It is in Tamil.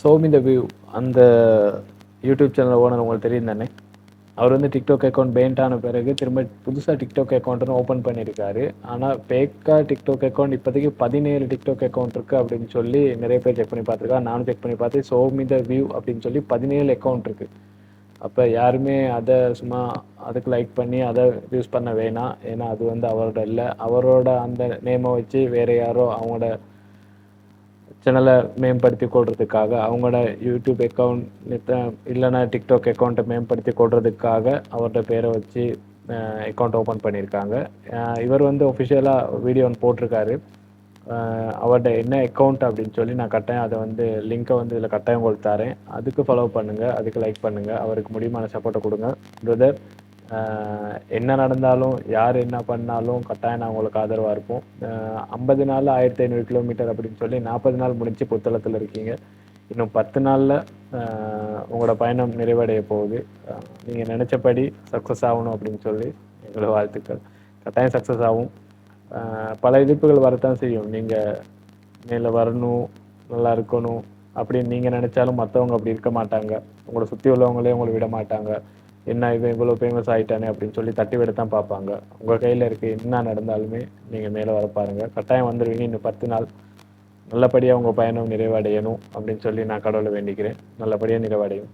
சோமி த வியூ அந்த யூடியூப் சேனல் ஓனர் உங்களுக்கு தெரியும் தானே? அவர் வந்து டிக்டாக் அக்கௌண்ட் பேண்ட் ஆன பிறகு திரும்ப புதுசாக டிக்டாக் அக்கௌண்ட்னு ஓப்பன் பண்ணியிருக்காரு. ஆனால் ஃபேக்காக டிக்டாக் அக்கௌண்ட் இப்போதைக்கு 17 டிக்டாக் அக்கௌண்ட் இருக்குது அப்படின்னு சொல்லி நிறைய பேர் செக் பண்ணி பார்த்துருக்காங்க. நானும் செக் பண்ணி பார்த்து சோமி த வியூ அப்படின்னு சொல்லி 17 அக்கௌண்ட் இருக்குது. அப்போ யாருமே அதை சும்மா அதுக்கு லைக் பண்ணி அதை யூஸ் பண்ண வேணாம். ஏன்னா அது வந்து அவரோட இல்லை. அவரோட அந்த நேமை வச்சு வேறு யாரோ அவங்களோட சேனலை மேம்படுத்தி கொள்றதுக்காக, அவங்களோட யூடியூப் அக்கௌண்ட் இல்லைன்னா டிக்டாக் அக்கௌண்ட்டை மேம்படுத்தி கொள்றதுக்காக அவரோட பேரை வச்சு அக்கௌண்ட் ஓப்பன் பண்ணியிருக்காங்க. இவர் வந்து ஒஃபிஷியலாக வீடியோ ஒன்று போட்டிருக்காரு. அவர்கிட்ட என்ன அக்கௌண்ட் அப்படின்னு சொல்லி நான் கட்டாயம் அதை வந்து லிங்க்கை வந்து இதில் கட்டாயம் உங்களுக்கு தரேன். அதுக்கு ஃபாலோ பண்ணுங்கள், அதுக்கு லைக் பண்ணுங்கள், அவருக்கு முடியுமான சப்போர்ட்டை கொடுங்க. பிரதர், என்ன நடந்தாலும் யார் என்ன பண்ணாலும் கட்டாயம் நான் உங்களுக்கு ஆதரவாக இருப்போம். 50 நாளில் 1500 கிலோமீட்டர் அப்படின்னு சொல்லி 40 நாள் முடிஞ்சு புத்தளத்தில் இருக்கீங்க. இன்னும் 10 நாளில் உங்களோட பயணம் நிறைவடைய போகுது. நீங்கள் நினச்சபடி சக்ஸஸ் ஆகணும் அப்படின்னு சொல்லி எங்களோட வாழ்த்துக்கள். கட்டாயம் சக்ஸஸ் ஆகும். பல எதிர்ப்புகள் வரத்தான் செய்யும். நீங்கள் மேலே வரணும், நல்லா இருக்கணும் அப்படின்னு நீங்கள் நினச்சாலும் மற்றவங்க அப்படி இருக்க மாட்டாங்க. உங்களை சுற்றி உள்ளவங்களே உங்களை விட மாட்டாங்க. என்ன இவன் இவ்வளோ ஃபேமஸ் ஆகிட்டானே அப்படின்னு சொல்லி தட்டி விட தான் பார்ப்பாங்க. உங்கள் கையில் இருக்க என்ன நடந்தாலுமே நீங்கள் மேலே வர பாருங்கள். கட்டாயம் வந்துடுவீங்க. இன்னும் 10 நாள் நல்லபடியாக உங்கள் பயணம் நிறைவடையணும் அப்படின்னு சொல்லி நான் கடவுளை வேண்டிக்கிறேன். நல்லபடியாக நிறைவடையும்.